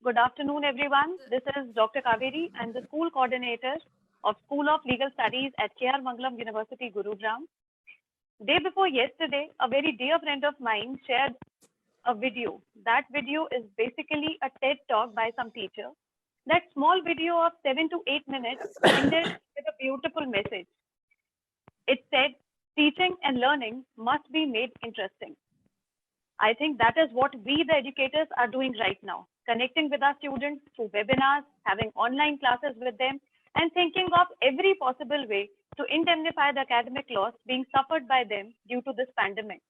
Good afternoon, everyone. This is Dr. Kaveri. I'm the school coordinator of School of Legal Studies at K.R. Mangalam University, Gurugram. Day before yesterday, a very dear friend of mine shared a video. That video is basically a TED talk by some teacher. That small video of 7 to 8 minutes ended with a beautiful message. It said, teaching and learning must be made interesting. I think that is what we, the educators, are doing right now, connecting with our students through webinars, having online classes with them, and thinking of every possible way to indemnify the academic loss being suffered by them due to this pandemic.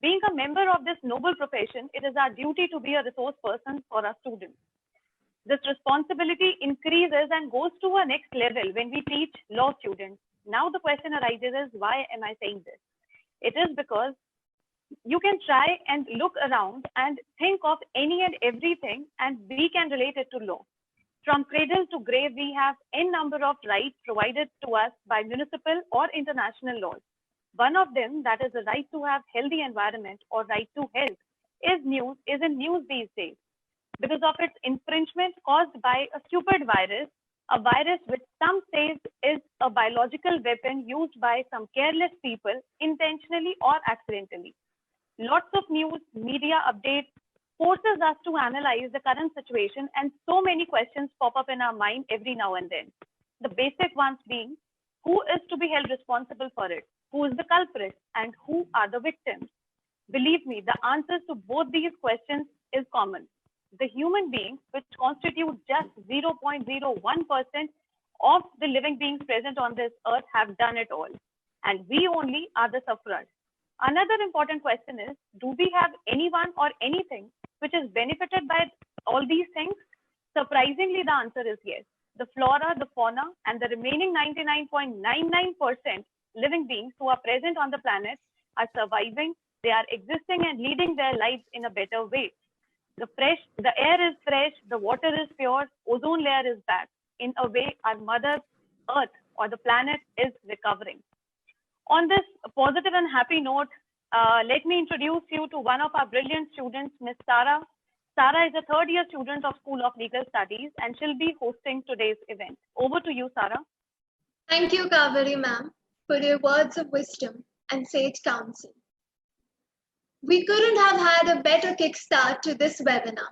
Being a member of this noble profession, it is our duty to be a resource person for our students. This responsibility increases and goes to a next level when we teach law students. Now the question arises is, why am I saying this? It is because you can try and look around and think of any and everything, and we can relate it to law. From cradle to grave, we have n number of rights provided to us by municipal or international laws. One of them, that is the right to have healthy environment or right to health, is in news these days because of its infringement caused by a stupid virus, a virus which some say is a biological weapon used by some careless people intentionally or accidentally. Lots of news, media updates forces us to analyze the current situation, and so many questions pop up in our mind every now and then. The basic ones being, who is to be held responsible for it? Who is the culprit? And who are the victims? Believe me, the answers to both these questions is common. The human beings, which constitute just 0.01% of the living beings present on this earth, have done it all. And we only are the sufferers. Another important question is, do we have anyone or anything which is benefited by all these things? Surprisingly, the answer is yes. The flora, the fauna, and the remaining 99.99% living beings who are present on the planet are surviving, they are existing and leading their lives in a better way. The air is fresh, the water is pure, ozone layer is back. In a way, our mother earth or the planet is recovering. On this positive and happy note, let me introduce you to one of our brilliant students, Ms. Sara. Sara is a third-year student of School of Legal Studies, and she'll be hosting today's event. Over to you, Sara. Thank you, Kaveri ma'am, for your words of wisdom and sage counsel. We couldn't have had a better kickstart to this webinar.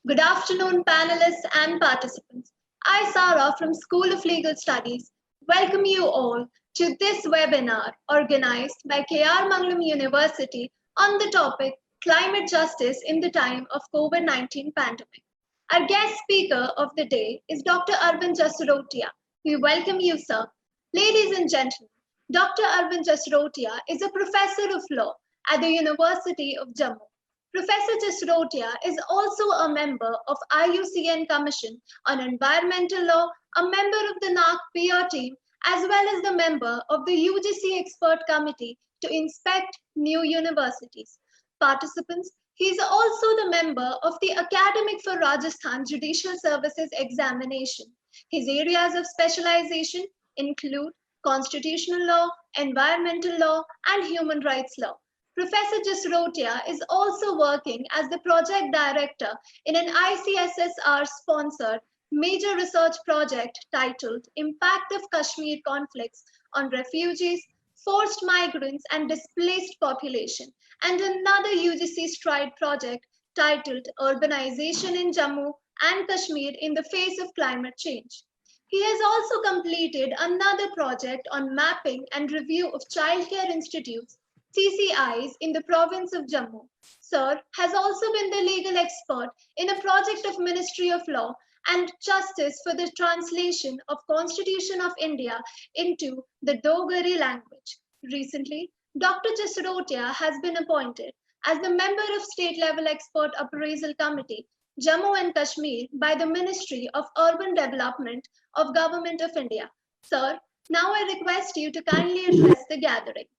Good afternoon, panelists and participants. I, Sara, from School of Legal Studies, welcome you all to this webinar organized by K.R. Mangalam University on the topic Climate Justice in the Time of COVID-19 Pandemic. Our guest speaker of the day is Dr. Arvind Jasrotia. We welcome you, sir. Ladies and gentlemen, Dr. Arvind Jasrotia is a professor of law at the University of Jammu. Professor Jasrotia is also a member of IUCN Commission on Environmental Law, a member of the NARC PR team, as well as the member of the UGC Expert Committee to inspect new universities. Participants, he is also the member of the Academic for Rajasthan Judicial Services Examination. His areas of specialization include constitutional law, environmental law, and human rights law. Professor Jasrotia is also working as the project director in an ICSSR-sponsored major research project titled Impact of Kashmir Conflicts on Refugees, Forced Migrants and Displaced Population, and another UGC STRIDE project titled Urbanization in Jammu and Kashmir in the Face of Climate Change. He has also completed another project on mapping and review of childcare institutes, CCIs, in the province of Jammu. Sir has also been the legal expert in a project of Ministry of Law and Justice for the translation of Constitution of India into the Dogari language. Recently, Dr. Jasrotia has been appointed as the member of State Level Expert Appraisal Committee, Jammu and Kashmir, by the Ministry of Urban Development of Government of India. Sir, now I request you to kindly address the gathering.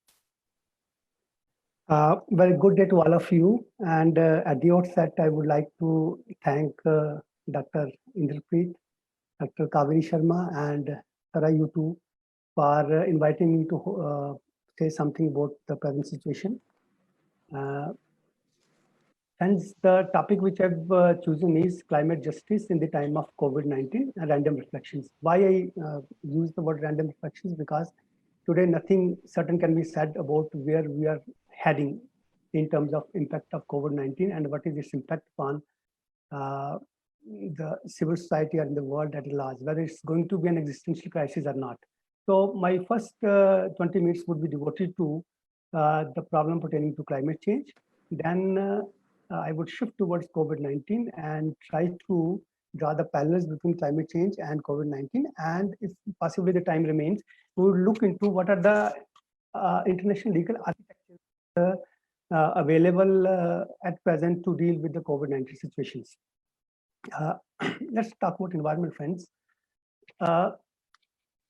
Very good day to all of you. And at the outset, I would like to thank Dr. Indrapreet, Dr. Kaveri Sharma, and Sara, you two, for inviting me to say something about the present situation. Hence, the topic which I've chosen is climate justice in the time of COVID-19 and random reflections. Why I use the word random reflections? Because today nothing certain can be said about where we are heading in terms of impact of COVID-19 and what is its impact on the civil society or in the world at large, whether it's going to be an existential crisis or not. So my first 20 minutes would be devoted to the problem pertaining to climate change. Then I would shift towards COVID-19 and try to draw the parallels between climate change and COVID-19. And if possibly the time remains, we will look into what are the international legal architecture available at present to deal with the COVID-19 situations. Let's talk about environment, friends.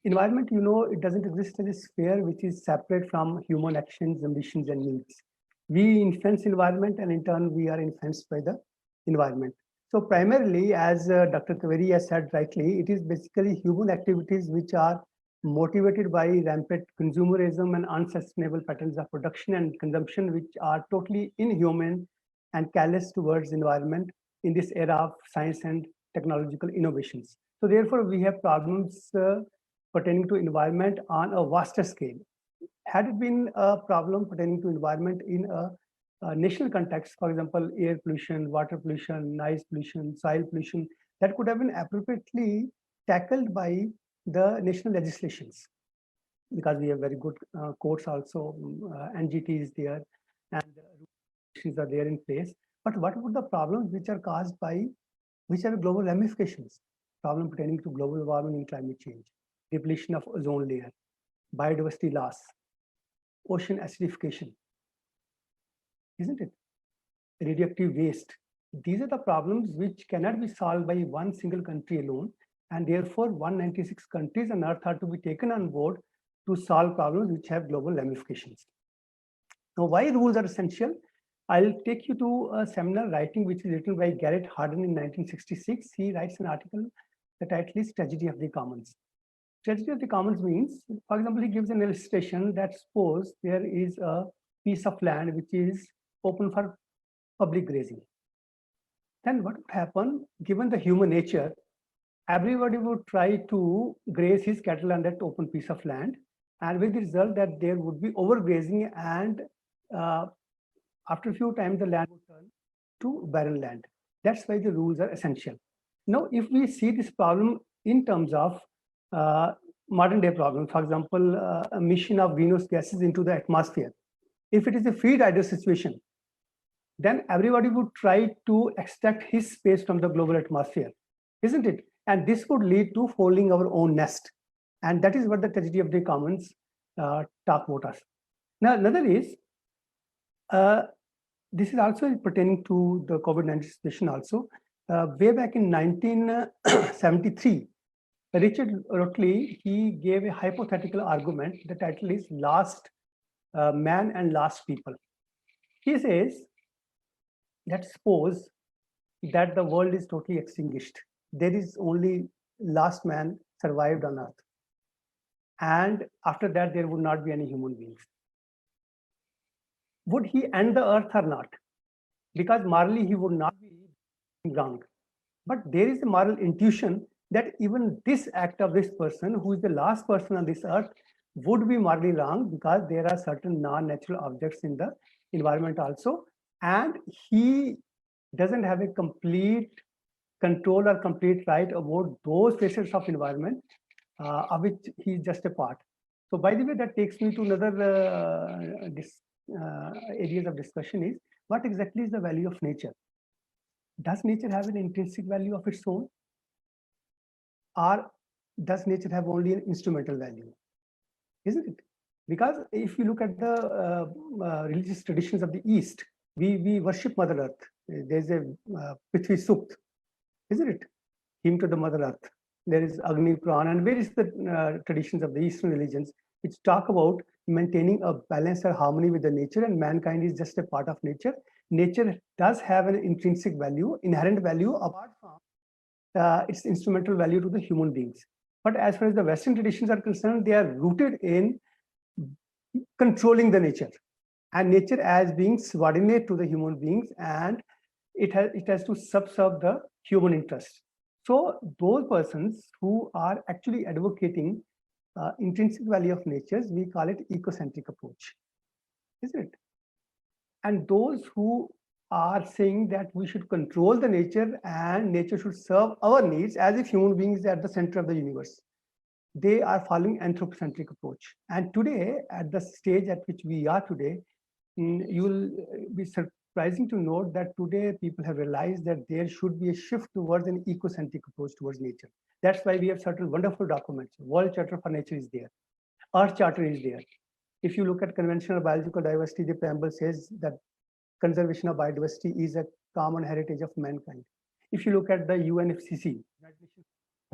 Environment, you know, it doesn't exist as a sphere which is separate from human actions, ambitions, and needs. We influence environment, and in turn, we are influenced by the environment. So primarily, as Dr. Kaveri has said rightly, it is basically human activities which are motivated by rampant consumerism and unsustainable patterns of production and consumption, which are totally inhuman and callous towards environment in this era of science and technological innovations. So therefore, we have problems pertaining to environment on a vaster scale. Had it been a problem pertaining to environment in a national context, for example, air pollution, water pollution, noise pollution, soil pollution, that could have been appropriately tackled by the national legislations, because we have very good courts also, NGT is there, and regulations are there in place. But what about the problems which are caused by, which have global ramifications? Problem pertaining to global warming and climate change, depletion of ozone layer, biodiversity loss, ocean acidification, isn't it? Radioactive waste. These are the problems which cannot be solved by one single country alone, and therefore 196 countries on earth are to be taken on board to solve problems which have global ramifications. Now, why rules are essential? I'll take you to a seminal writing which is written by Garrett Hardin in 1966. He writes an article, the title is Tragedy of the Commons. Tragedy of the Commons means, for example, he gives an illustration that suppose there is a piece of land which is open for public grazing. Then what would happen, given the human nature, everybody would try to graze his cattle on that open piece of land, and with the result that there would be overgrazing, and after a few times the land would turn to barren land. That's why the rules are essential. Now, if we see this problem in terms of modern day problem, for example, emission of greenhouse gases into the atmosphere, if it is a free rider situation, then everybody would try to extract his space from the global atmosphere, isn't it? And this would lead to folding our own nest. And that is what the tragedy of the commons talk about us. Now, another is, this is also pertaining to the COVID-19 situation also. Way back in 1973, Richard Rorty, he gave a hypothetical argument. The title is Last Man and Last People. He says that suppose that the world is totally extinguished. There is only last man survived on earth. And after that, there would not be any human beings. Would he end the earth or not? Because morally, he would not be wrong. But there is a moral intuition that even this act of this person, who is the last person on this earth, would be morally wrong, because there are certain non-natural objects in the environment also. And he doesn't have a complete control or complete right about those facets of environment of which he is just a part. So by the way, that takes me to another areas of discussion is, what exactly is the value of nature? Does nature have an intrinsic value of its own? Or does nature have only an instrumental value? Isn't it? Because if you look at the religious traditions of the East, we worship Mother Earth. There's a Prithvi Sukt, isn't it? Hymn to the Mother Earth. There is Agni Puran and various traditions of the Eastern religions which talk about maintaining a balance or harmony with the nature, and mankind is just a part of nature. Nature does have an intrinsic value, inherent value, apart from its instrumental value to the human beings. But as far as the Western traditions are concerned, they are rooted in controlling the nature, and nature as being subordinate to the human beings, and it has to subserve the human interest. So those persons who are actually advocating intrinsic value of natures, we call it ecocentric approach, isn't it? And those who are saying that we should control the nature and nature should serve our needs as if human beings are at the center of the universe, they are following anthropocentric approach. And today, at the stage at which we are today, you will be surprising to note that today people have realized that there should be a shift towards an ecocentric approach towards nature. That's why we have certain wonderful documents. World Charter for Nature is there. Earth Charter is there. If you look at Convention on Biological Diversity, the preamble says that conservation of biodiversity is a common heritage of mankind. If you look at the UNFCCC,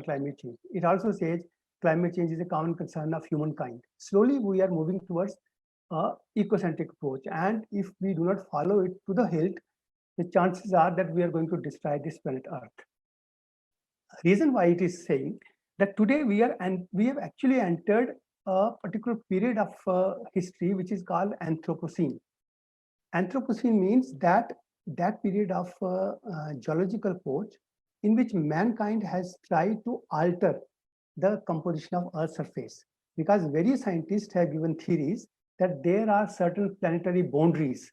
climate change, it also says climate change is a common concern of humankind. Slowly, we are moving towards an ecocentric approach. And if we do not follow it to the hilt, the chances are that we are going to destroy this planet Earth. Reason why it is saying that today we have actually entered a particular period of history which is called Anthropocene. Anthropocene means that period of geological approach in which mankind has tried to alter the composition of Earth's surface, because various scientists have given theories that there are certain planetary boundaries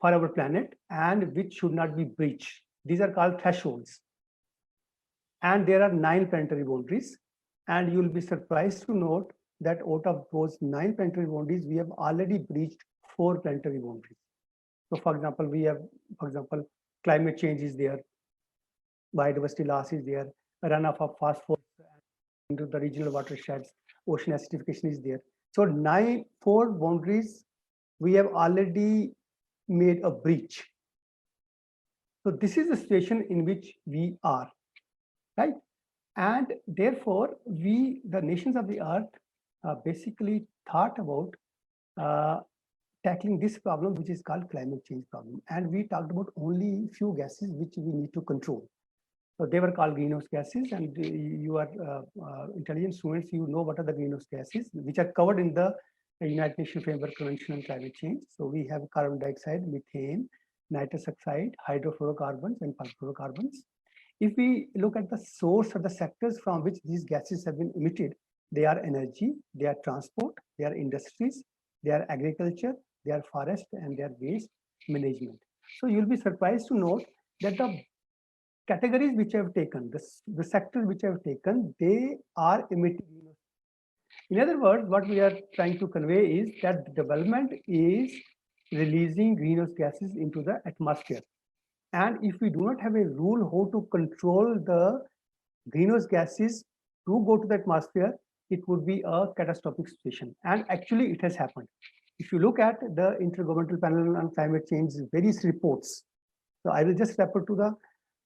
for our planet and which should not be breached. These are called thresholds. And there are 9 planetary boundaries. And you'll be surprised to note that out of those 9 planetary boundaries, we have already breached 4 planetary boundaries. So for example, we have, climate change is there, biodiversity loss is there, runoff of phosphorus into the regional watersheds, ocean acidification is there. So 4 boundaries, we have already made a breach. So this is the situation in which we are, right? And therefore, the nations of the earth, basically thought about tackling this problem, which is called climate change problem. And we talked about only few gases which we need to control. So they were called greenhouse gases, and you are intelligent students, you know what are the greenhouse gases, which are covered in the United Nations Framework Convention on Climate Change. So we have carbon dioxide, methane, nitrous oxide, hydrofluorocarbons, and perfluorocarbons. If we look at the source or the sectors from which these gases have been emitted, they are energy, they are transport, they are industries, they are agriculture, they are forest, and they are waste management. So you'll be surprised to note that the categories which I have taken, the sectors which I have taken, they are emitting. In other words, what we are trying to convey is that the development is releasing greenhouse gases into the atmosphere. And if we do not have a rule how to control the greenhouse gases to go to the atmosphere, it would be a catastrophic situation. And actually, it has happened. If you look at the Intergovernmental Panel on Climate Change various reports, so I will just refer to the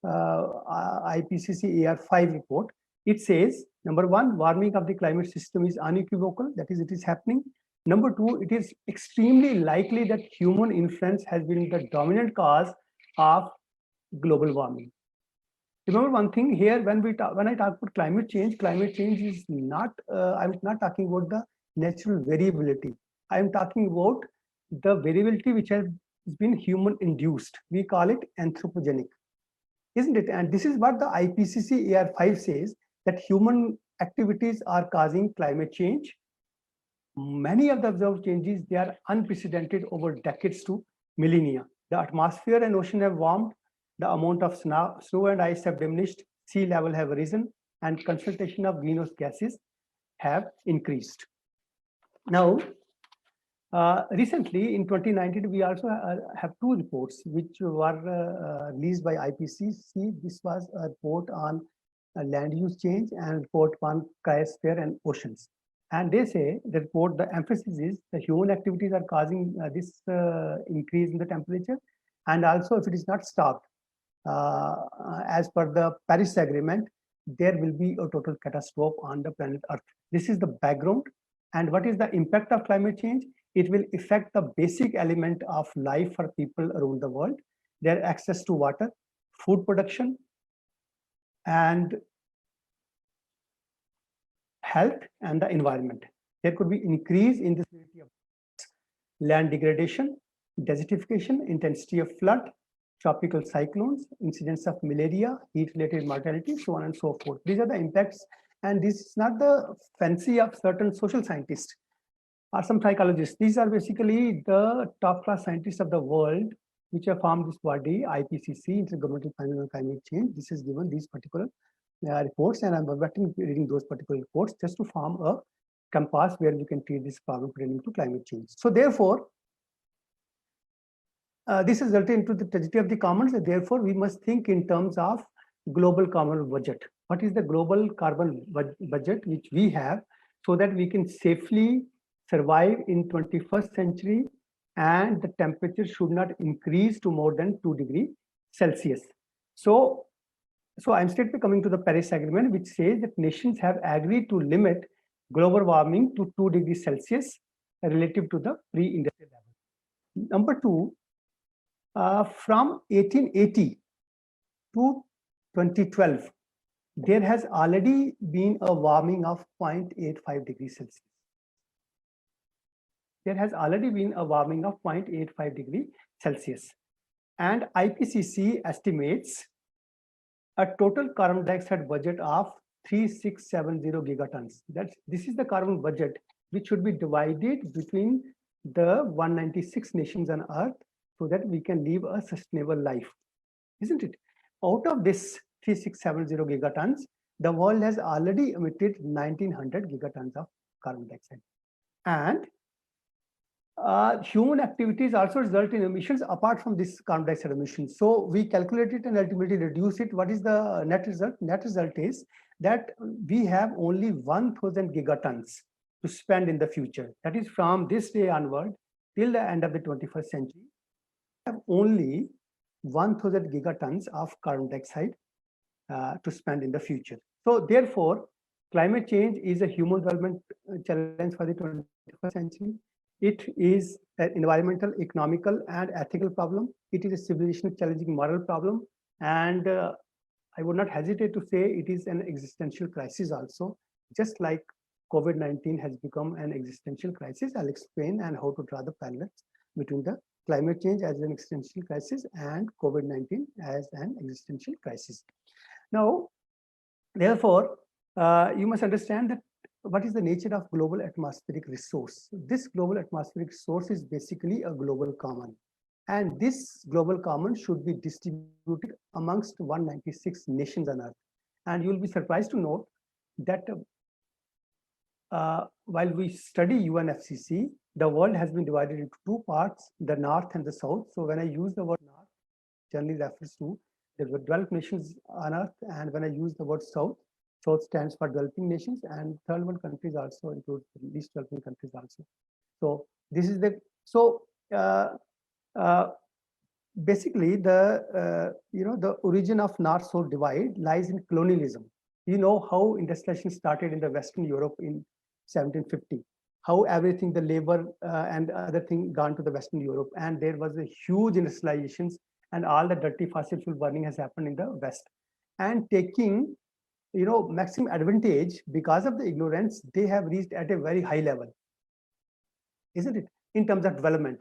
IPCC AR5 report. It says, number 1, warming of the climate system is unequivocal, that is, it is happening. Number 2, it is extremely likely that human influence has been the dominant cause of global warming. Remember one thing here, when I talk about climate change is not, I'm not talking about the natural variability. I'm talking about the variability which has been human induced. We call it anthropogenic, isn't it? And this is what the IPCC AR5 says, that human activities are causing climate change. Many of the observed changes, they are unprecedented over decades to millennia. The atmosphere and ocean have warmed, the amount of snow and ice have diminished, sea level have risen, and concentration of greenhouse gases have increased. Now, recently in 2019, we also have 2 reports which were released by IPCC. This was a report on land use change and a report on cryosphere and oceans. And they say, the report, the emphasis is the human activities are causing this increase in the temperature. And also, if it is not stopped, as per the Paris Agreement, there will be a total catastrophe on the planet Earth. This is the background. And what is the impact of climate change? It will affect the basic element of life for people around the world, their access to water, food production, and health and the environment. There could be increase in the severity of land degradation, desertification, intensity of flood, tropical cyclones, incidence of malaria, heat-related mortality, so on and so forth. These are the impacts, and this is not the fancy of certain social scientists or some psychologists. These are basically the top-class scientists of the world which have formed this body, IPCC, Intergovernmental Panel on Climate Change. This is given these particular reports, and I'm reading those particular reports just to form a compass where we can treat this problem pertaining to climate change. So therefore, this is resulted into the tragedy of the commons, and therefore we must think in terms of global carbon budget. What is the global carbon budget which we have, so that we can safely survive in 21st century, and the temperature should not increase to more than 2 degrees Celsius. So I'm straightly coming to the Paris Agreement, which says that nations have agreed to limit global warming to 2 degrees Celsius relative to the pre-industrial level. Number two, from 1880 to 2012, there has already been a warming of 0.85 degrees Celsius. There has already been a warming of 0.85 degrees Celsius. And IPCC estimates a total carbon dioxide budget of 3670 gigatons. This is the carbon budget which should be divided between the 196 nations on Earth, so that we can live a sustainable life, isn't it? Out of this 3670 gigatons, the world has already emitted 1900 gigatons of carbon dioxide. And human activities also result in emissions apart from this carbon dioxide emissions. So we calculate it and ultimately reduce it. What is the net result? Net result is that we have only 1000 gigatons to spend in the future. That is, from this day onward till the end of the 21st century, we have only 1000 gigatons of carbon dioxide to spend in the future. So therefore, climate change is a human development challenge for the 21st century. It is an environmental, economical, and ethical problem. It is a civilization challenging moral problem. And I would not hesitate to say it is an existential crisis also, just like COVID-19 has become an existential crisis. I'll explain and how to draw the parallels between the climate change as an existential crisis and COVID-19 as an existential crisis. Now, therefore, you must understand that what is the nature of global atmospheric resource. This global atmospheric resource is basically a global common. And this global common should be distributed amongst 196 nations on Earth. And you'll be surprised to note that while we study UNFCCC, the world has been divided into two parts, the North and the South. So when I use the word North, generally refers to the developed nations on Earth. And when I use the word South, South stands for developing nations, and third world countries also include least developing countries also. So this is the, so basically the, the origin of North-South divide lies in colonialism. You know how industrialization started in the Western Europe in 1750, how everything, the labor and other thing gone to the Western Europe, and there was a huge industrializations, and all the dirty fossil fuel burning has happened in the West. And taking, maximum advantage because of the ignorance, they have reached at a very high level, isn't it, in terms of development.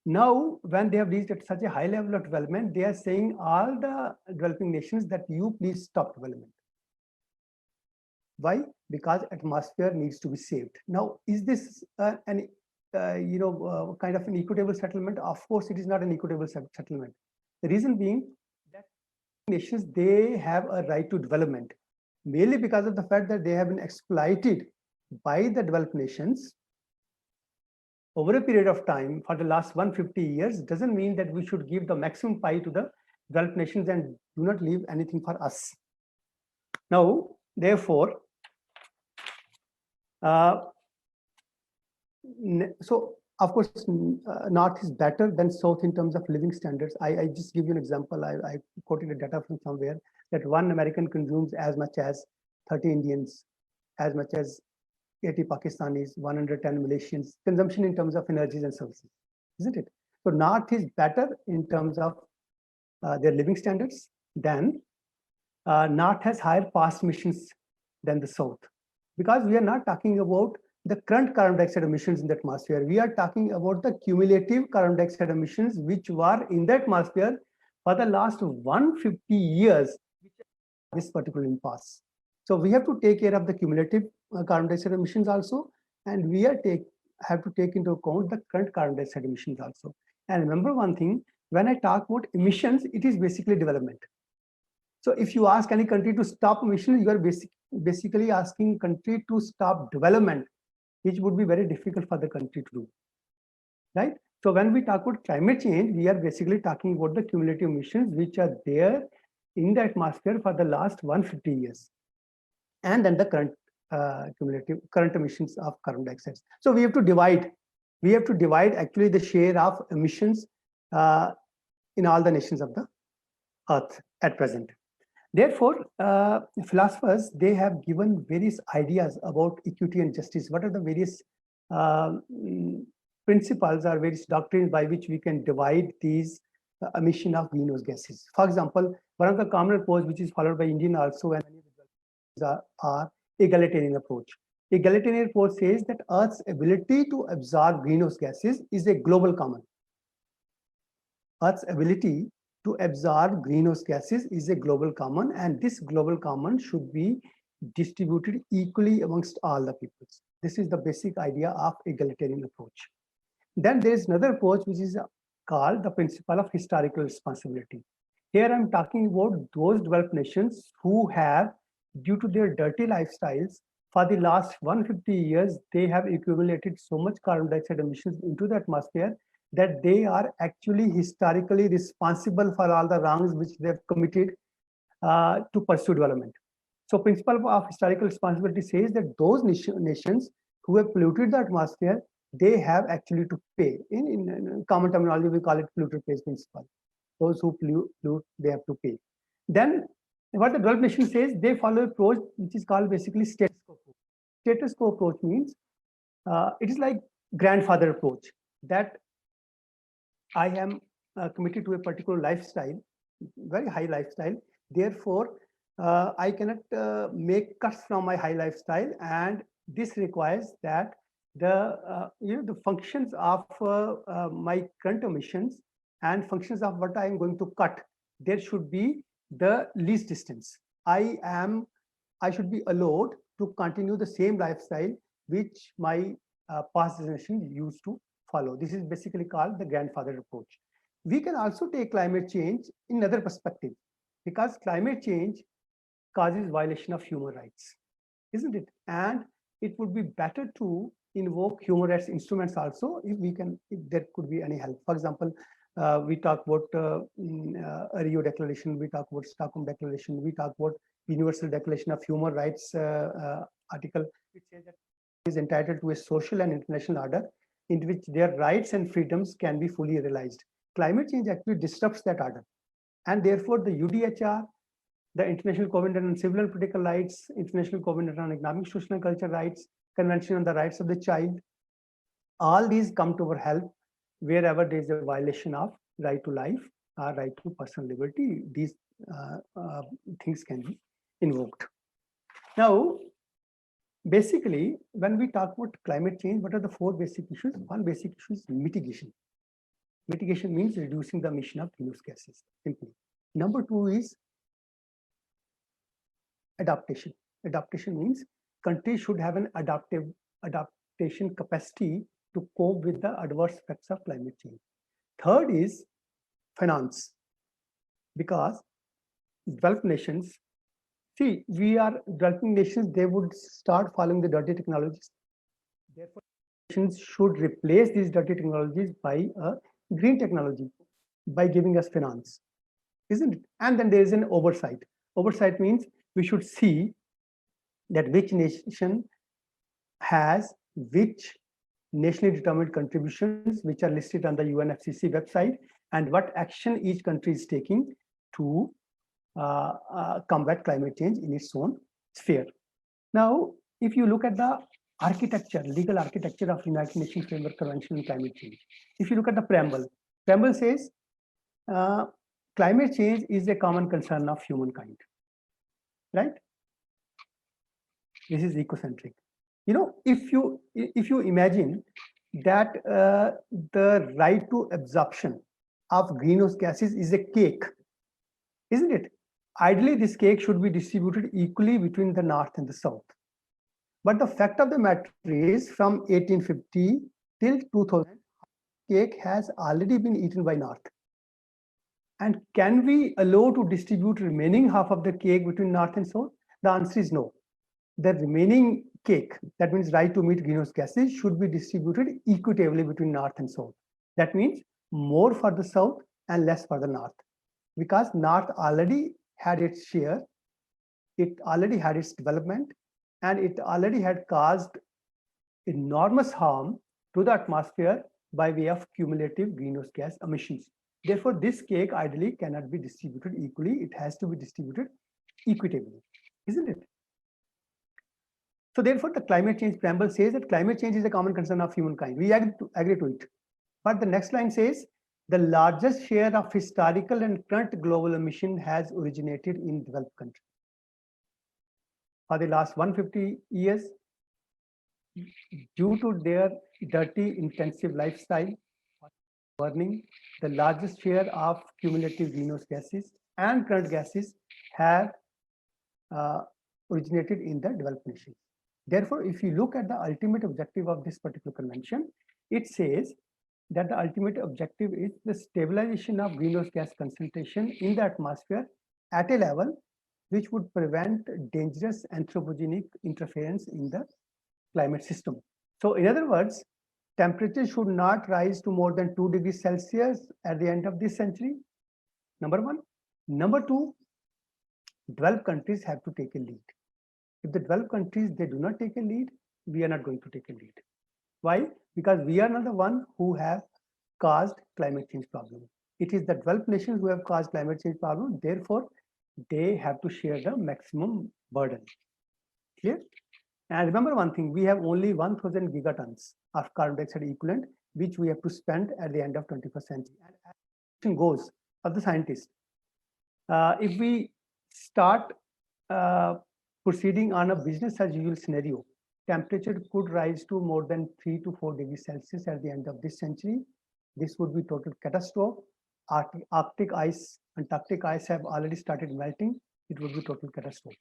Now, when they have reached at such a high level of development, they are saying all the developing nations that you please stop development. Why? Because atmosphere needs to be saved. Now, is this kind of an equitable settlement? Of course, it is not an equitable settlement. The reason being that nations, they have a right to development, merely because of the fact that they have been exploited by the developed nations over a period of time for the last 150 years doesn't mean that we should give the maximum pie to the developed nations and do not leave anything for us. Now, therefore, so of course, North is better than South in terms of living standards. I just give you an example. I quoted the data from somewhere that one American consumes as much as 30 Indians, as much as 80 Pakistanis, 110 Malaysians, consumption in terms of energies and services, isn't it? So North is better in terms of their living standards than North has higher past emissions than the South, because we are not talking about the current carbon dioxide emissions in the atmosphere. We are talking about the cumulative carbon dioxide emissions which were in the atmosphere for the last 150 years, this particular impasse. So we have to take care of the cumulative carbon dioxide emissions also, and we have to take into account the current carbon dioxide emissions also. And remember one thing, when I talk about emissions, it is basically development. So if you ask any country to stop emissions, you are basically asking country to stop development, which would be very difficult for the country to do, right? So when we talk about climate change, we are basically talking about the cumulative emissions which are there in the atmosphere for the last 150 years, and then the current current emissions of carbon dioxide. So we have to divide. We have to divide actually the share of emissions in all the nations of the earth at present. Therefore, philosophers, they have given various ideas about equity and justice. What are the various principles or various doctrines by which we can divide these emission of greenhouse gases? For example, one of the common approach which is followed by Indian also and are egalitarian approach. Egalitarian approach says that Earth's ability to absorb greenhouse gases is a global common. Earth's ability to absorb greenhouse gases is a global common, and this global common should be distributed equally amongst all the peoples. This is the basic idea of egalitarian approach. Then there is another approach which is called the principle of historical responsibility. Here I'm talking about those developed nations who have, due to their dirty lifestyles, for the last 150 years, they have accumulated so much carbon dioxide emissions into the atmosphere that they are actually historically responsible for all the wrongs which they have committed to pursue development. So principle of historical responsibility says that those nations who have polluted the atmosphere, they have actually to pay. In common terminology, we call it polluter pays principle. Those who pollute, they have to pay. Then what the developed nation says, they follow an approach which is called basically status quo. Status quo approach means it is like grandfather approach, that I am committed to a particular lifestyle, very high lifestyle. Therefore, I cannot make cuts from my high lifestyle, and this requires that the functions of my current emissions and functions of what I am going to cut, there should be the least distance. I should be allowed to continue the same lifestyle which my past generation used to follow. This is basically called the grandfather approach. We can also take climate change in another perspective, because climate change causes violation of human rights, isn't it? And it would be better to invoke human rights instruments also if there could be any help. For example, we talk about Rio Declaration, we talk about Stockholm Declaration, we talk about Universal Declaration of Human Rights article, which says that is entitled to a social and international order in which their rights and freedoms can be fully realized. Climate change actually disrupts that order. And therefore, the UDHR, the International Covenant on Civil and Political Rights, International Covenant on Economic, Social and Cultural Rights, Convention on the Rights of the Child, all these come to our help wherever there is a violation of right to life or right to personal liberty. These things can be invoked. Now, basically, when we talk about climate change, what are the four basic issues? One basic issue is mitigation. Mitigation means reducing the emission of greenhouse gases, simply. Number two is adaptation. Adaptation means countries should have an adaptation capacity to cope with the adverse effects of climate change. Third is finance, because developed nations, see, we are developing nations, they would start following the dirty technologies. Therefore, nations should replace these dirty technologies by a green technology, by giving us finance, isn't it? And then there is an oversight. Oversight means we should see that which nation has which nationally determined contributions which are listed on the UNFCCC website, and what action each country is taking to combat climate change in its own sphere. Now, if you look at the architecture, legal architecture of United Nations Framework Convention on Climate Change, if you look at the preamble says climate change is a common concern of humankind, right? This is ecocentric. You know, if you imagine that the right to absorption of greenhouse gases is a cake, isn't it? Ideally, this cake should be distributed equally between the North and the South. But the fact of the matter is, from 1850 till 2000, cake has already been eaten by North. And can we allow to distribute remaining half of the cake between North and South? The answer is no. The remaining cake, that means right to meet greenhouse gases, should be distributed equitably between North and South. That means more for the South and less for the North. Because North already had its share, it already had its development, and it already had caused enormous harm to the atmosphere by way of cumulative greenhouse gas emissions. Therefore, this cake ideally cannot be distributed equally. It has to be distributed equitably, isn't it? So therefore, the climate change preamble says that climate change is a common concern of humankind. We agree to it. But the next line says, the largest share of historical and current global emission has originated in developed countries. For the last 150 years, due to their dirty, intensive lifestyle, burning, the largest share of cumulative greenhouse gases and current gases have originated in the developed nations. Therefore, if you look at the ultimate objective of this particular convention, it says that the ultimate objective is the stabilization of greenhouse gas concentration in the atmosphere at a level which would prevent dangerous anthropogenic interference in the climate system. So in other words, temperature should not rise to more than 2 degrees Celsius at the end of this century, number one. Number two, developed countries have to take a lead. If the developed countries, they do not take a lead, we are not going to take a lead. Why? Because we are not the one who have caused climate change problem. It is the developed nations who have caused climate change problem. Therefore, they have to share the maximum burden. Clear? And remember one thing, we have only 1,000 gigatons of carbon dioxide equivalent, which we have to spend at the end of 21st century. And as the goes of the scientists, if we start proceeding on a business as usual scenario, temperature could rise to more than 3 to 4 degrees Celsius at the end of this century. This would be total catastrophe. Arctic ice, Antarctic ice have already started melting. It would be total catastrophe.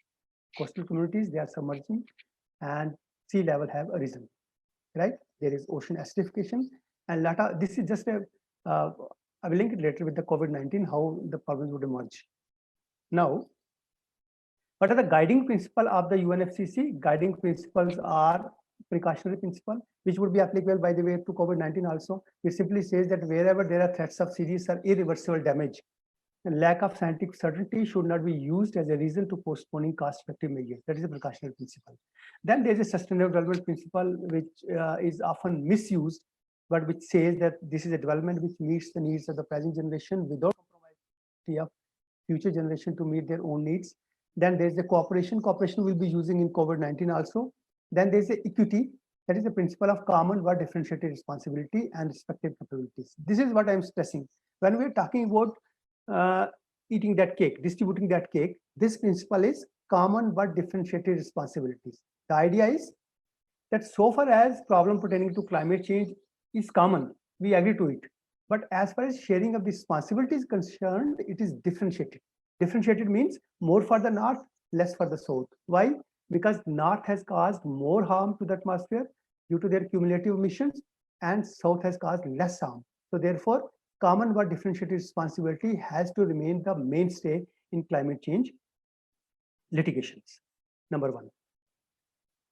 Coastal communities, they are submerging, and sea level have arisen, right? There is ocean acidification, and this is just a, I will link it later with the COVID-19, how the problems would emerge. Now, what are the guiding principles of the UNFCCC? Guiding principles are precautionary principle, which would be applicable, by the way, to COVID-19 also. It simply says that wherever there are threats of serious or irreversible damage, and lack of scientific certainty should not be used as a reason to postponing cost-effective measures. That is a precautionary principle. Then there is a sustainable development principle, which is often misused, but which says that this is a development which meets the needs of the present generation without compromising of future generation to meet their own needs. Then there's the cooperation. Cooperation will be using in COVID-19 also. Then there's the equity. That is the principle of common but differentiated responsibility and respective capabilities. This is what I'm stressing. When we're talking about eating that cake, distributing that cake, this principle is common but differentiated responsibilities. The idea is that so far as problem pertaining to climate change is common, we agree to it. But as far as sharing of the responsibility is concerned, it is differentiated. Differentiated means more for the north, less for the south. Why? Because north has caused more harm to the atmosphere due to their cumulative emissions, and south has caused less harm. So therefore, common but differentiated responsibility has to remain the mainstay in climate change litigations. Number one.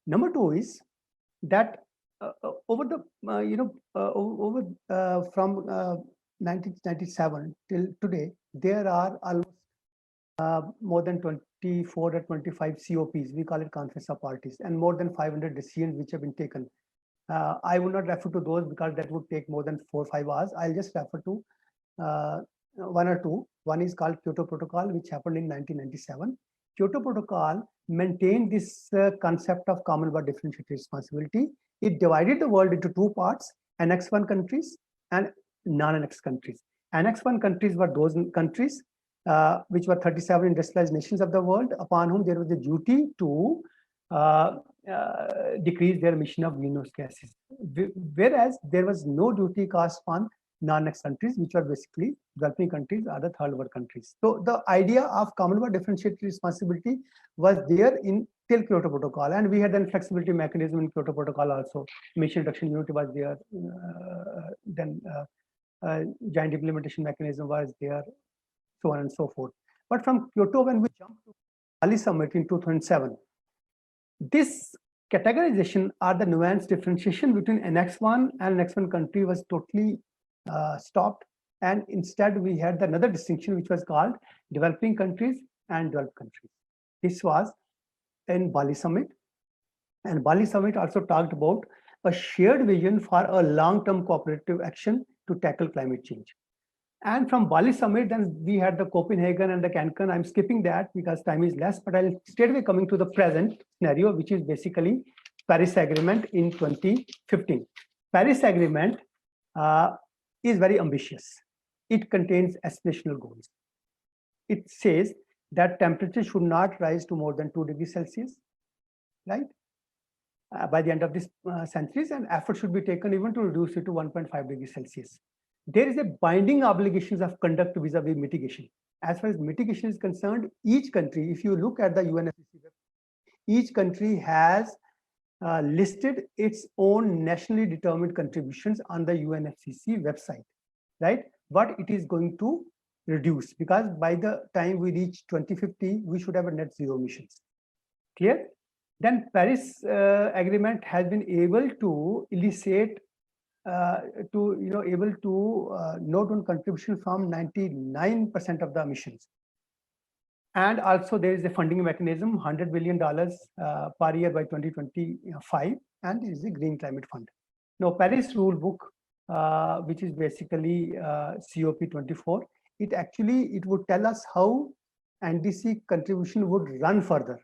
Number two is that over the from 1997 till today, there are almost more than 24 or 25 COPs, we call it conference of parties, and more than 500 decisions which have been taken. I will not refer to those because that would take more than 4 or 5 hours. I'll just refer to one or two. One is called Kyoto Protocol, which happened in 1997. Kyoto Protocol maintained this concept of common but differentiated responsibility. It divided the world into two parts, Annex 1 countries and non-Annex countries. Annex 1 countries were those countries which were 37 industrialized nations of the world, upon whom there was a duty to decrease their emission of greenhouse gases. Whereas there was no duty cast on non-next countries, which are basically developing countries or the third world countries. So the idea of common but differentiated responsibility was there in till Kyoto Protocol, and we had then flexibility mechanism in Kyoto Protocol also. Emission reduction unit was there, then joint implementation mechanism was there, so on and so forth. But from Kyoto, when we jumped to Bali Summit in 2007, this categorization or the nuanced differentiation between Annex 1 and Annex 1 country was totally stopped. And instead, we had another distinction, which was called developing countries and developed countries. This was in Bali Summit. And Bali Summit also talked about a shared vision for a long-term cooperative action to tackle climate change. And from Bali Summit, then we had the Copenhagen and the Cancun. I'm skipping that because time is less, but I'll straight away coming to the present scenario, which is basically Paris Agreement in 2015. Paris Agreement is very ambitious. It contains aspirational goals. It says that temperature should not rise to more than 2 degrees Celsius, right? By the end of this century, and effort should be taken even to reduce it to 1.5 degrees Celsius. There is a binding obligations of conduct vis-a-vis mitigation. As far as mitigation is concerned, each country, if you look at the UNFCCC, each country has listed its own nationally determined contributions on the UNFCCC website, right? What it is going to reduce, because by the time we reach 2050, we should have a net zero emissions. Clear? Then Paris Agreement has been able to elicit able to note on contribution from 99% of the emissions. And also there is a funding mechanism, $100 billion per year by 2025, and there is a Green Climate Fund. Now, Paris Rule Book, which is basically COP24, it would tell us how NDC contribution would run further,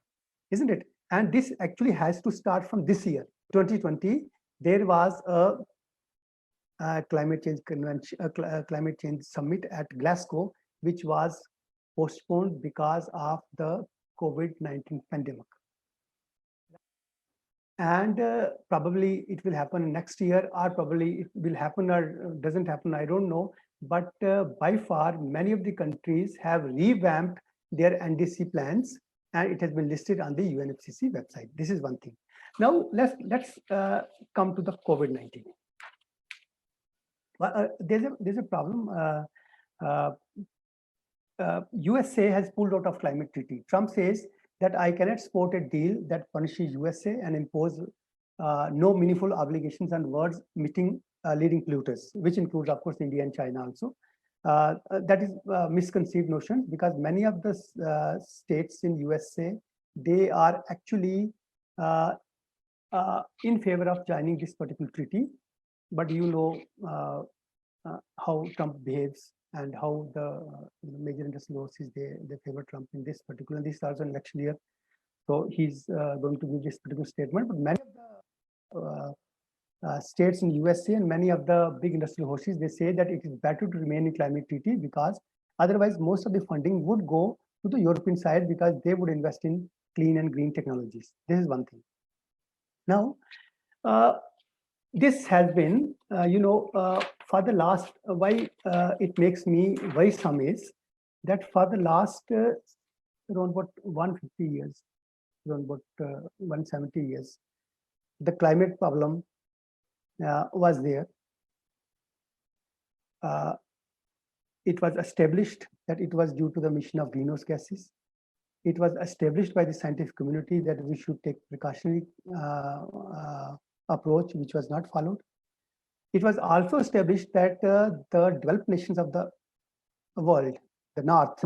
isn't it? And this actually has to start from this year, 2020. There was a climate change convention, climate change summit at Glasgow, which was postponed because of the COVID-19 pandemic. And probably it will happen next year, or probably it will happen or doesn't happen, I don't know. But by far, many of the countries have revamped their NDC plans, and it has been listed on the UNFCCC website. This is one thing. Now let's come to the COVID-19. There's a problem. USA has pulled out of climate treaty. Trump says that I cannot support a deal that punishes USA and impose no meaningful obligations on world's emitting leading polluters, which includes, of course, India and China also. That is misconceived notion, because many of the states in USA, they are actually in favor of joining this particular treaty. But you know how Trump behaves and how the major industrial overseas, they favor Trump in this particular. This is also an election year, so he's going to give this particular statement. But many of the states in USA and many of the big industrial horses, they say that it is better to remain in climate treaty, because otherwise most of the funding would go to the European side, because they would invest in clean and green technologies. This is one thing. Now, this has been, for the last, why it makes me very amazed that for the last around about 150 years, around about 170 years, the climate problem was there. It was established that it was due to the emission of greenhouse gases. It was established by the scientific community that we should take precautionary approach, which was not followed. It was also established that the developed nations of the world, the North,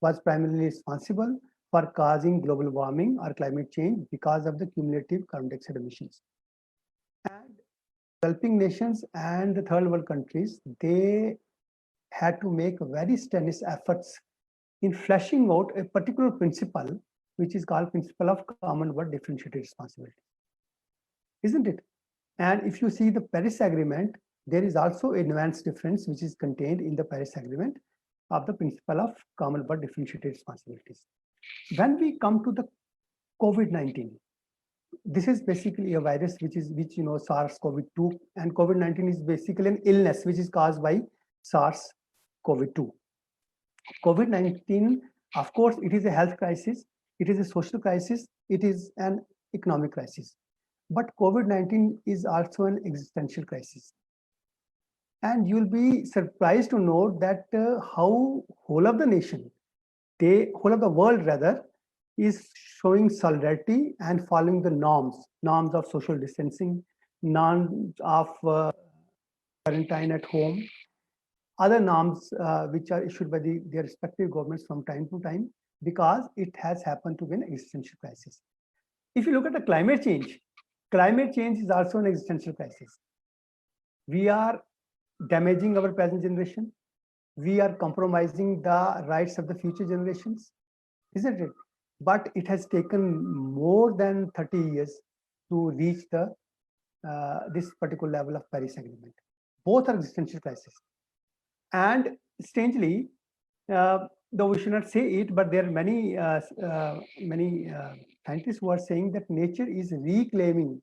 was primarily responsible for causing global warming or climate change because of the cumulative carbon dioxide emissions. And developing nations and the third world countries, they had to make very strenuous efforts in fleshing out a particular principle, which is called principle of common but differentiated responsibility. Isn't it? And if you see the Paris Agreement, there is also a nuanced difference which is contained in the Paris Agreement of the principle of common but differentiated responsibilities. When we come to the COVID-19, this is basically a virus which SARS-CoV-2, and COVID-19 is basically an illness which is caused by SARS-CoV-2. COVID-19, of course, it is a health crisis, it is a social crisis, it is an economic crisis. But COVID-19 is also an existential crisis. And you'll be surprised to know that how whole of the nation, whole of the world rather, is showing solidarity and following the norms of social distancing, norms of quarantine at home, other norms which are issued by their respective governments from time to time, because it has happened to be an existential crisis. If you look at the climate change is also an existential crisis. We are damaging our present generation. We are compromising the rights of the future generations, isn't it? But it has taken more than 30 years to reach this particular level of Paris Agreement. Both are existential crises. And strangely, though we should not say it, but there are many scientists who are saying that nature is reclaiming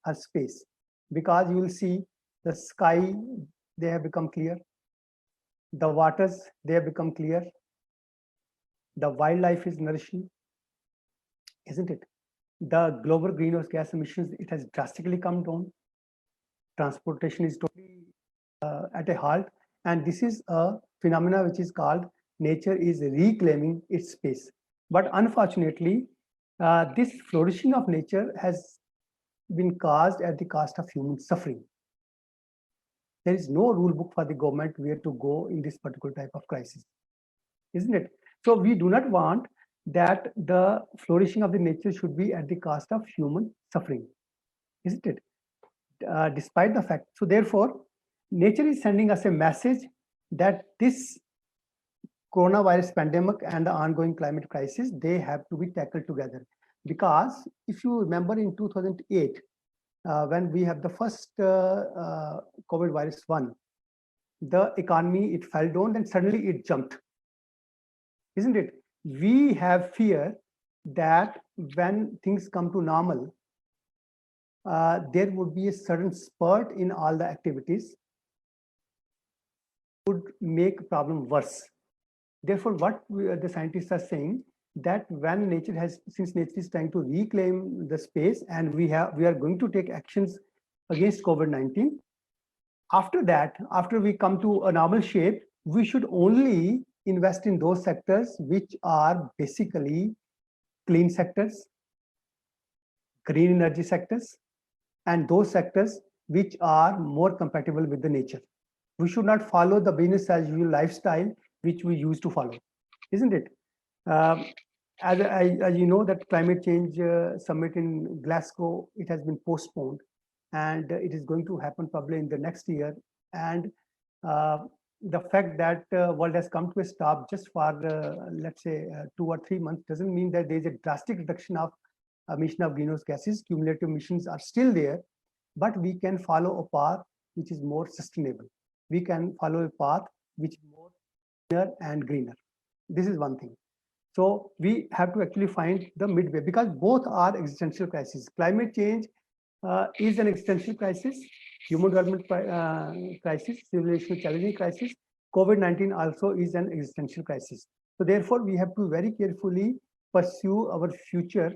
her space, because you will see the sky, they have become clear, the waters, they have become clear, the wildlife is nourishing, isn't it? The global greenhouse gas emissions, it has drastically come down. Transportation is totally at a halt, and this is a phenomena which is called nature is reclaiming its space. But unfortunately, this flourishing of nature has been caused at the cost of human suffering. There is no rule book for the government where to go in this particular type of crisis, isn't it? So we do not want that the flourishing of the nature should be at the cost of human suffering, isn't it? Despite the fact, so therefore, nature is sending us a message that this coronavirus pandemic and the ongoing climate crisis, they have to be tackled together. Because if you remember in 2008, when we have the first COVID virus 1, the economy, it fell down and suddenly it jumped, isn't it? We have fear that when things come to normal, there would be a sudden spurt in all the activities, would make problem worse. Therefore, what the scientists are saying, that when since nature is trying to reclaim the space, and we are going to take actions against COVID-19, after that, after we come to a normal shape, we should only invest in those sectors which are basically clean sectors, green energy sectors, and those sectors which are more compatible with the nature. We should not follow the business as usual lifestyle which we used to follow, isn't it? As you know, that climate change summit in Glasgow, it has been postponed, and it is going to happen probably in the next year. And the fact that world has come to a stop just for let's say 2 or 3 months doesn't mean that there is a drastic reduction of emission of greenhouse gases. Cumulative emissions are still there, but we can follow a path which is more sustainable. We can follow a path which is more cleaner and greener. This is one thing. So we have to actually find the midway, because both are existential crises. Climate change is an existential crisis, human development crisis, civilization challenging crisis. COVID-19 also is an existential crisis. So therefore, we have to very carefully pursue our future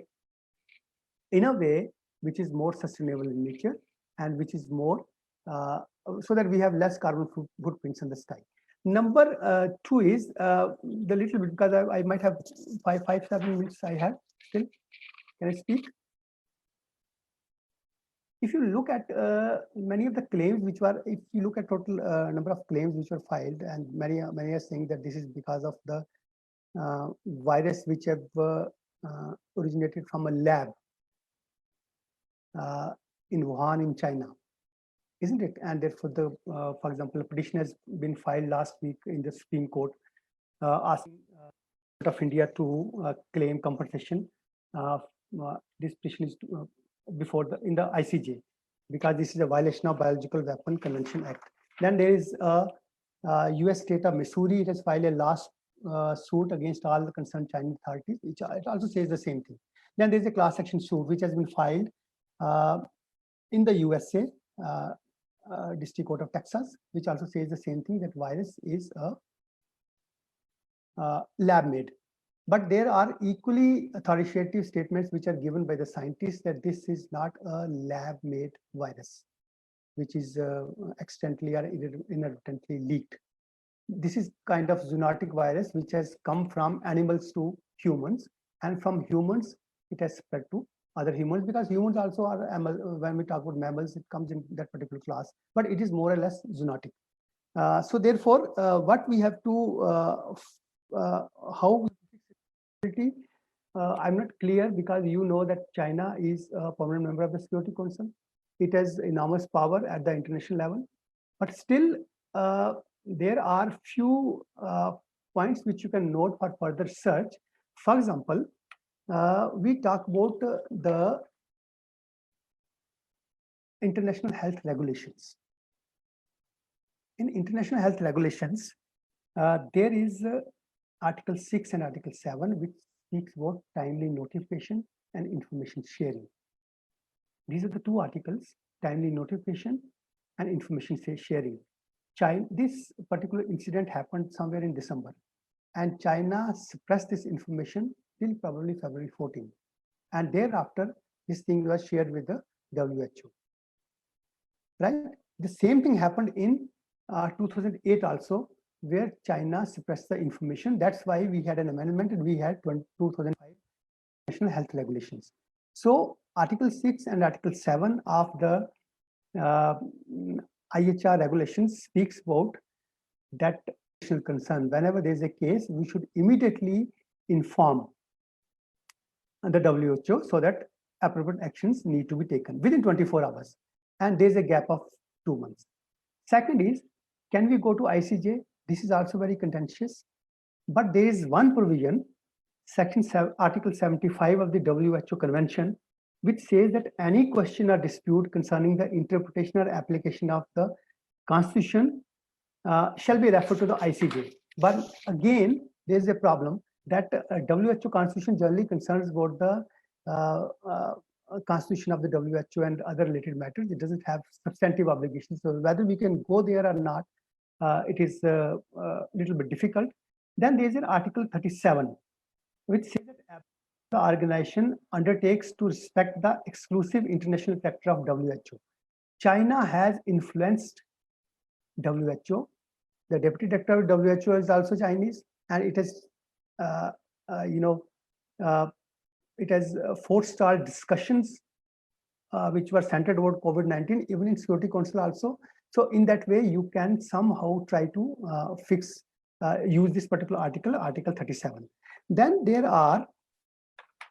in a way which is more sustainable in nature, and which is more so that we have less carbon footprints in the sky. Number 2 is the little bit, because I might have 5-7 minutes I have still. Can I speak? If you look at many of the claims which were, if you look at total number of claims which were filed, and many are saying that this is because of the virus which have originated from a lab in Wuhan in China, isn't it? And therefore, for example, a petition has been filed last week in the Supreme Court asking of India to claim compensation. This petition is in the ICJ, because this is a violation of Biological Weapon Convention Act. Then there is a US state of Missouri. It has filed a last suit against all the concerned Chinese authorities, which it also says the same thing. Then there is a class action suit which has been filed in the USA District Court of Texas, which also says the same thing, that virus is a lab made. But there are equally authoritative statements which are given by the scientists that this is not a lab made virus, which is accidentally or inadvertently leaked. This is kind of zoonotic virus which has come from animals to humans, and from humans it has spread to other humans, because humans also are, when we talk about mammals, it comes in that particular class, but it is more or less zoonotic. So therefore, what we have to, how I'm not clear, because you know that China is a permanent member of the Security Council. It has enormous power at the international level, but still there are few points which you can note for further search. For example, we talk about the international health regulations. In international health regulations, there is Article 6 and Article 7, which speaks about timely notification and information sharing. These are the two articles, timely notification and information sharing. This particular incident happened somewhere in December, and China suppressed this information till probably February 14. And thereafter, this thing was shared with the WHO. Right? The same thing happened in 2008 also, where China suppressed the information. That's why we had an amendment and we had 2005 national health regulations. So Article 6 and Article 7 of the IHR regulations speaks about that national concern. Whenever there's a case, we should immediately inform the WHO so that appropriate actions need to be taken within 24 hours. And there's a gap of 2 months. Second is, can we go to ICJ? This is also very contentious, but there is one provision, Article 75 of the WHO Convention, which says that any question or dispute concerning the interpretation or application of the Constitution shall be referred to the ICJ. But again, there's a problem that WHO Constitution generally concerns about the Constitution of the WHO and other related matters. It doesn't have substantive obligations. So whether we can go there or not, it is a little bit difficult. Then there's an Article 37, which says that the organization undertakes to respect the exclusive international character of WHO. China has influenced WHO. The deputy director of WHO is also Chinese, and it has, it has forestalled discussions which were centered about COVID-19, even in Security Council also. So in that way, you can somehow try to use this particular article, Article 37. Then there are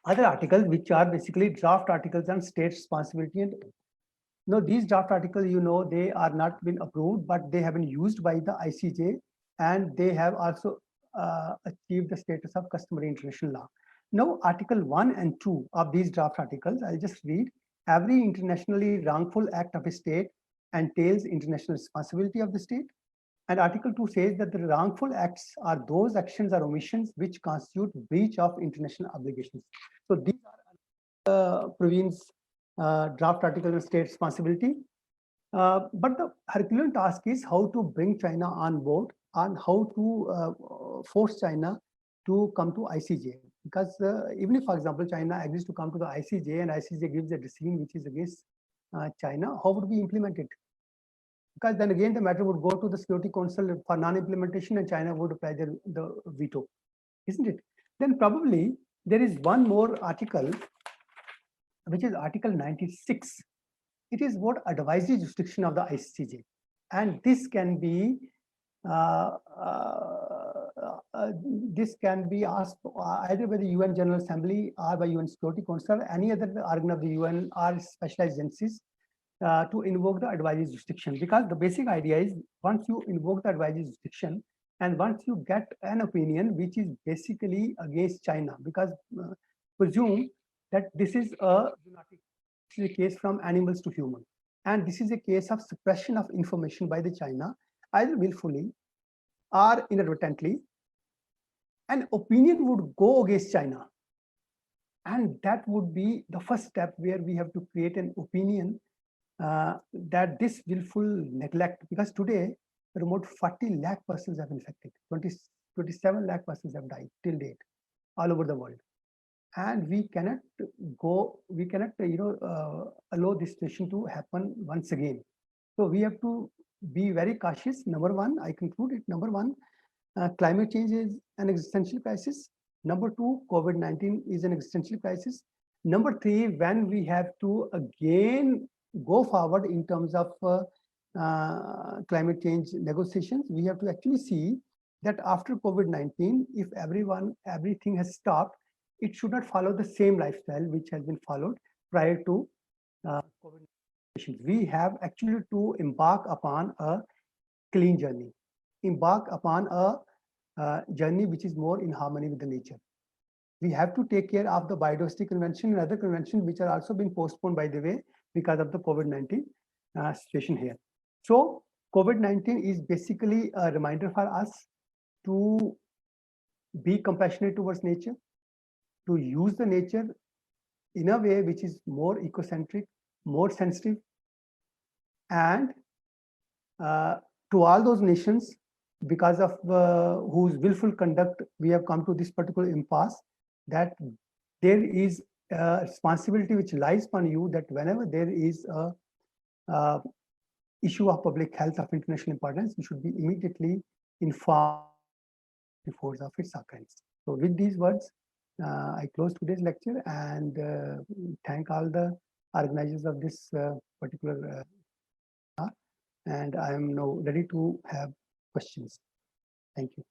other articles which are basically draft articles on state responsibility. And these draft articles, they are not been approved, but they have been used by the ICJ, and they have also achieved the status of customary international law. Now, Article 1 and 2 of these draft articles, I'll just read. Every internationally wrongful act of a state entails international responsibility of the state. And Article 2 says that the wrongful acts are those actions or omissions which constitute breach of international obligations. So these are Praveen's draft article on state responsibility. But the Herculean task is how to bring China on board and how to force China to come to ICJ. Because even if, for example, China agrees to come to the ICJ and ICJ gives a decision which is against China, how would we implement it? Because then again, the matter would go to the Security Council for non-implementation and China would apply the veto, isn't it? Then probably there is one more article, which is Article 96. It is what advisory jurisdiction of the ICJ. And this can be asked either by the UN General Assembly or by UN Security Council or any other organ of the UN or specialized agencies to invoke the advisory jurisdiction. Because the basic idea is, once you invoke the advisory jurisdiction and once you get an opinion which is basically against China, because presume that this is a case from animals to human, and this is a case of suppression of information by the China, either willfully or inadvertently, an opinion would go against China. And that would be the first step, where we have to create an opinion that this willful neglect, because today remote 40 lakh persons have infected, 27 lakh persons have died till date all over the world, and we cannot allow this situation to happen once again. So we have to be very cautious. Number one, I conclude it. Number one, climate change is an existential crisis. Number two, COVID-19 is an existential crisis. Number three, when we have to again go forward in terms of climate change negotiations, we have to actually see that after COVID-19, if everything has stopped, it should not follow the same lifestyle which has been followed prior to COVID-19. We have actually to embark upon a clean journey, embark upon a journey which is more in harmony with the nature. We have to take care of the biodiversity convention and other conventions which are also being postponed, by the way, because of the COVID-19 situation here. So COVID-19 is basically a reminder for us to be compassionate towards nature, to use the nature in a way which is more ecocentric, more sensitive, and to all those nations, because of whose willful conduct we have come to this particular impasse, that there is a responsibility which lies upon you, that whenever there is a issue of public health of international importance, you should be immediately informed before of its occurrence. So with these words, I close today's lecture and thank all the organizers of this particular and I am now ready to have questions. Thank you.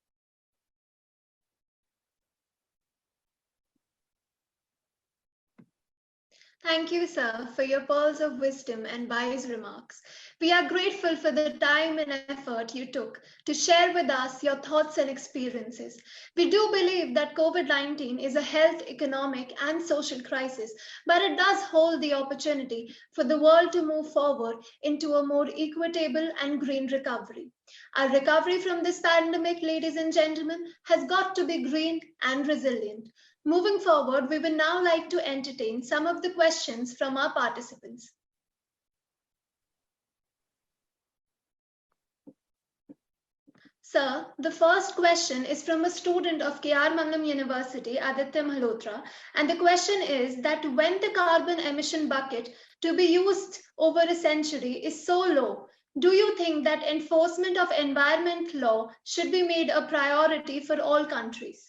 Thank you, sir, for your pearls of wisdom and wise remarks. We are grateful for the time and effort you took to share with us your thoughts and experiences. We do believe that COVID-19 is a health, economic, and social crisis, but it does hold the opportunity for the world to move forward into a more equitable and green recovery. Our recovery from this pandemic, ladies and gentlemen, has got to be green and resilient. Moving forward, we would now like to entertain some of the questions from our participants. Sir, the first question is from a student of K.R. Manglam University, Aditya Malhotra, and the question is that when the carbon emission bucket to be used over a century is so low, do you think that enforcement of environment law should be made a priority for all countries?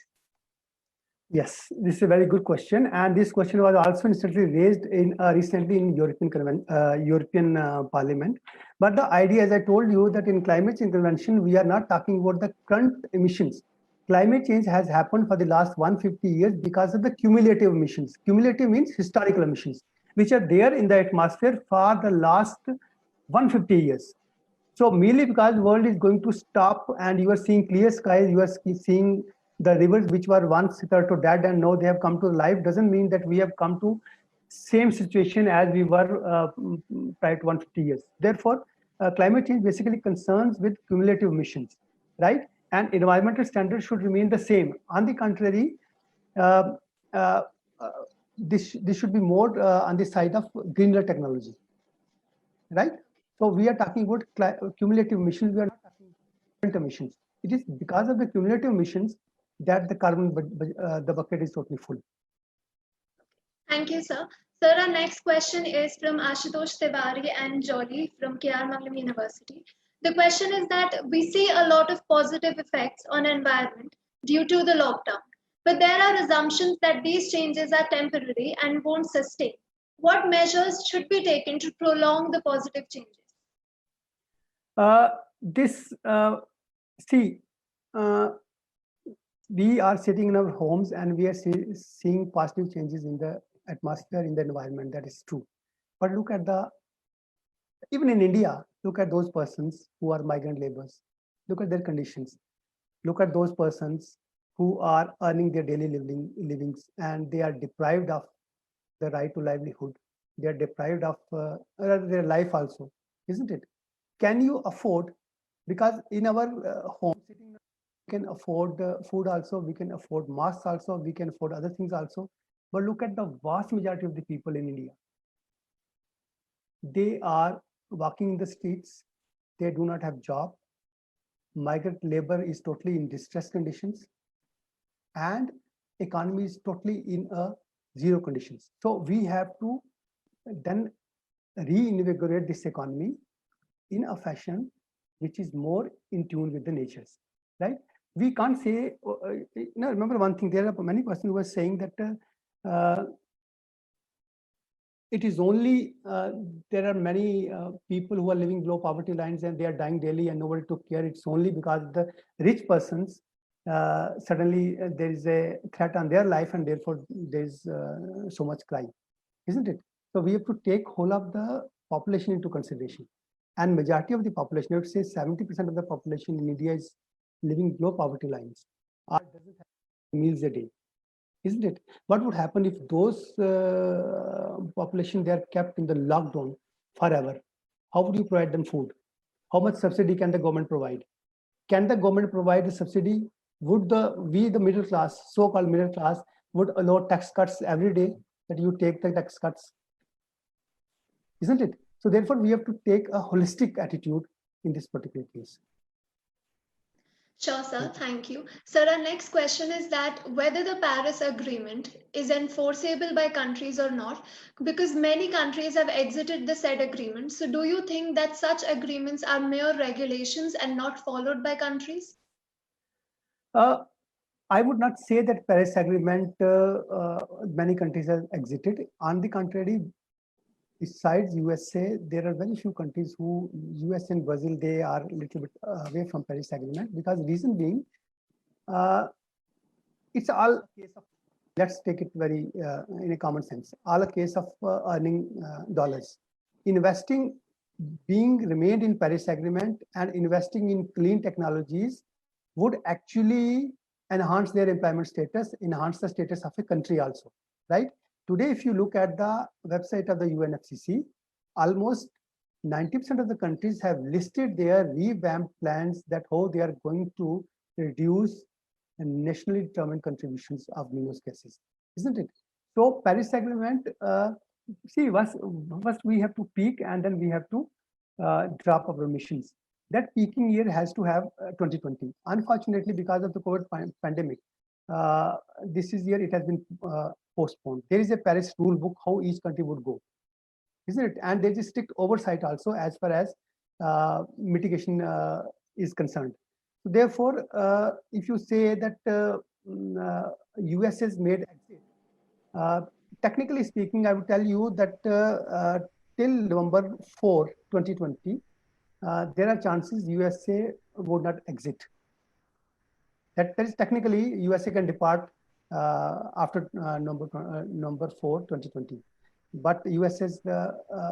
Yes, this is a very good question, and this question was also instantly raised in recently in European Parliament. But the idea, as I told you, that in climate change convention we are not talking about the current emissions. Climate change has happened for the last 150 years because of the cumulative emissions. Cumulative means historical emissions, which are there in the atmosphere for the last 150 years. So merely because the world is going to stop and you are seeing clear skies, you are seeing the rivers which were once hitherto dead and now they have come to life, doesn't mean that we have come to same situation as we were prior to 150 years. Therefore, climate change basically concerns with cumulative emissions, right? And environmental standards should remain the same. On the contrary, this should be more on the side of greener technology, right? So we are talking about cumulative emissions. We are not talking about emissions. It is because of the cumulative emissions that the carbon the bucket is totally full. Thank you, sir. Sir, our next question is from Ashutosh Tiwari and Jolly from K.R. Manglam University. The question is that we see a lot of positive effects on environment due to the lockdown, but there are assumptions that these changes are temporary and won't sustain. What measures should be taken to prolong the positive changes? We are sitting in our homes and we are seeing positive changes in the atmosphere, in the environment. That is true. But look at even in India, look at those persons who are migrant laborers. Look at their conditions. Look at those persons who are earning their daily livings and they are deprived of the right to livelihood. They are deprived of their life also, isn't it? Can you afford, because in our home, we can afford food also, we can afford masks also, we can afford other things also. But look at the vast majority of the people in India. they are walking in the streets. They do not have job. Migrant labor is totally in distress conditions, and economy is totally in a zero conditions. So we have to then reinvigorate this economy in a fashion which is more in tune with the natures, right? We can't say, remember one thing, there are many persons who are saying that it is only, there are many people who are living below poverty lines and they are dying daily and nobody took care. It's only because the rich persons, suddenly there is a threat on their life and therefore there's so much crime, isn't it? So we have to take whole of the population into consideration. And majority of the population, I would say 70% of the population in India is living below poverty lines or doesn't have meals a day, isn't it? What would happen if those population, they are kept in the lockdown forever? How would you provide them food? How much subsidy can the government provide? Can the government provide the subsidy? Would the middle class, so-called middle class, would allow tax cuts every day, that you take the tax cuts, isn't it? So therefore, we have to take a holistic attitude in this particular case. Sure, sir. Thank you. Sir, our next question is that whether the Paris Agreement is enforceable by countries or not, because many countries have exited the said agreement. So do you think that such agreements are mere regulations and not followed by countries? I would not say that Paris Agreement many countries have exited. On the contrary, besides USA, there are very few countries who, US and Brazil, they are a little bit away from Paris Agreement, because reason being, it's all a case of, let's take it very in a common sense, all a case of earning dollars. Investing, being remained in Paris Agreement and investing in clean technologies would actually enhance their employment status, enhance the status of a country also, right? Today, if you look at the website of the UNFCCC, almost 90% of the countries have listed their revamped plans that how they are going to reduce nationally determined contributions of greenhouse gases, isn't it? So Paris Agreement, see, first we have to peak and then we have to drop our emissions. That peaking year has to have 2020. Unfortunately, because of the COVID pandemic, this year it has been postponed. There is a Paris rule book how each country would go, isn't it? And there is strict oversight also as far as mitigation is concerned. So therefore, if you say that US has made exit, technically speaking, I would tell you that till November 4, 2020, there are chances USA would not exit. That is technically USA can depart after November 4, 2020. But US has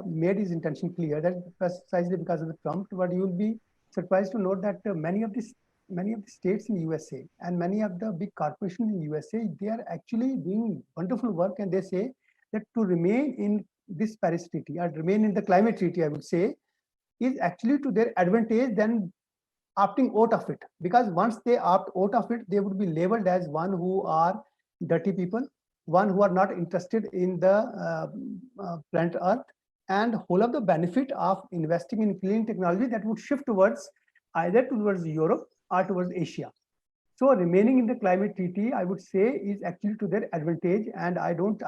made his intention clear, that precisely because of the Trump. But you will be surprised to note that many of the states in USA and many of the big corporations in USA, they are actually doing wonderful work, and they say that to remain in this Paris Treaty or remain in the climate treaty, I would say, is actually to their advantage than opting out of it. Because once they opt out of it, they would be labeled as one who are dirty people, one who are not interested in the planet Earth, and whole of the benefit of investing in clean technology that would shift towards either towards Europe or towards Asia. So remaining in the climate treaty, I would say, is actually to their advantage. And I'm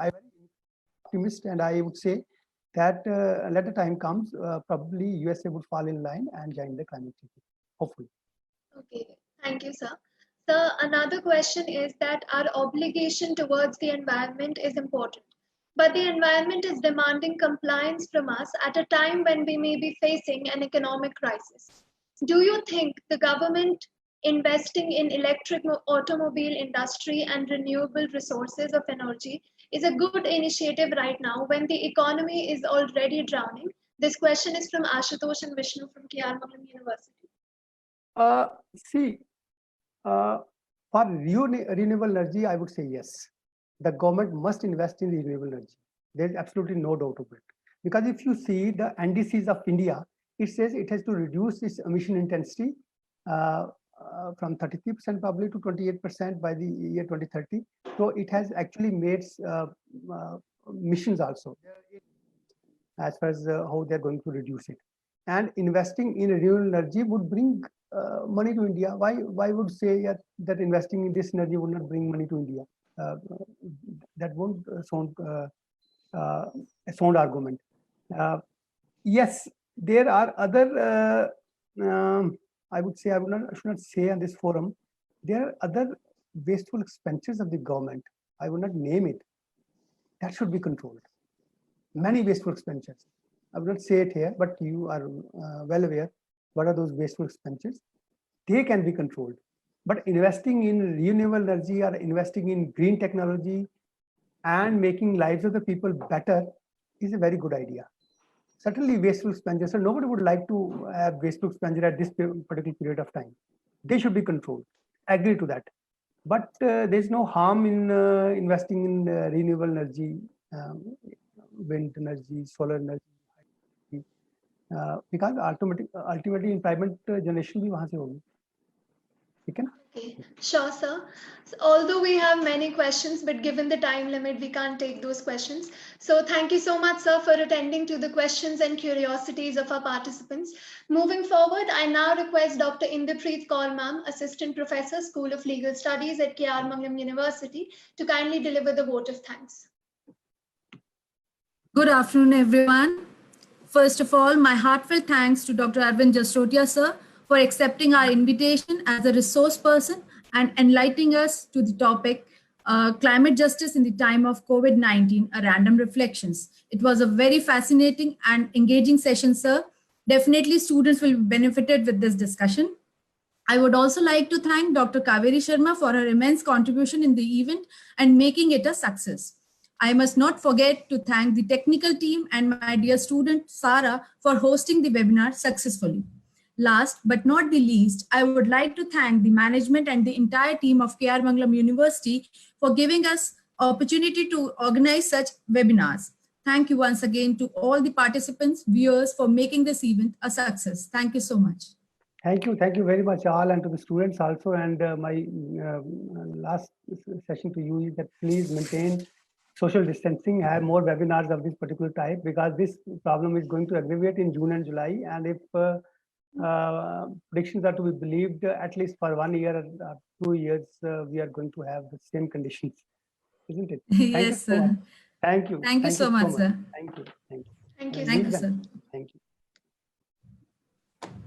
optimist, and I would say that let the time comes, probably USA would fall in line and join the climate treaty, hopefully. Okay, thank you, sir. So another question is that our obligation towards the environment is important, but the environment is demanding compliance from us at a time when we may be facing an economic crisis. Do you think the government investing in electric automobile industry and renewable resources of energy is a good initiative right now when the economy is already drowning? This question is from Ashutosh and Vishnu from K.R. Mangalam University. See, for renewable energy, I would say yes. The government must invest in renewable energy. There's absolutely no doubt of it. Because if you see the NDCs of India, it says it has to reduce its emission intensity from 33% probably to 28% by the year 2030. So it has actually made missions also. as far as how they're going to reduce it. And investing in renewable energy would bring money to India. Why would say that investing in this energy would not bring money to India? That won't sound a sound argument. Yes, there are other. I would say I should not say on this forum. There are other wasteful expenses of the government. I would not name it. That should be controlled. Many wasteful expenditures. I will not say it here, but you are well aware what are those wasteful expenditures. They can be controlled. But investing in renewable energy or investing in green technology and making lives of the people better is a very good idea. Certainly wasteful expenditure. Nobody would like to have wasteful expenditure at this particular period of time. They should be controlled. I agree to that. But there's no harm in investing in renewable energy, wind energy, solar energy, because ultimately employment generation भी वहाँ से होगी. ठीक है ना? Okay, sure, sir. So, although we have many questions, but given the time limit, we can't take those questions. So thank you so much, sir, for attending to the questions and curiosities of our participants. Moving forward, I now request Dr. Inderpreet Kaur ma'am, Assistant Professor, School of Legal Studies at K.R. Mangalam University, to kindly deliver the vote of thanks. Good afternoon, everyone. First of all, my heartfelt thanks to Dr. Arvind Jastrotia, sir, for accepting our invitation as a resource person and enlightening us to the topic, climate justice in the time of COVID-19, a random reflections. It was a very fascinating and engaging session, sir. Definitely students will be benefited with this discussion. I would also like to thank Dr. Kaveri Sharma for her immense contribution in the event and making it a success. I must not forget to thank the technical team and my dear student, Sara, for hosting the webinar successfully. Last but not the least, I would like to thank the management and the entire team of K.R. Mangalam University for giving us opportunity to organize such webinars. Thank you once again to all the participants, viewers for making this event a success. Thank you so much. Thank you very much all, and to the students also. And my last session to you is that please maintain social distancing, have more webinars of this particular type, because this problem is going to aggravate in June and July. And if predictions are to be believed, at least for 1 year or 2 years, we are going to have the same conditions, isn't it? Yes, sir. Thank you. Thank you so much, sir. Thank you. Thank you. Thank you, sir. Thank you.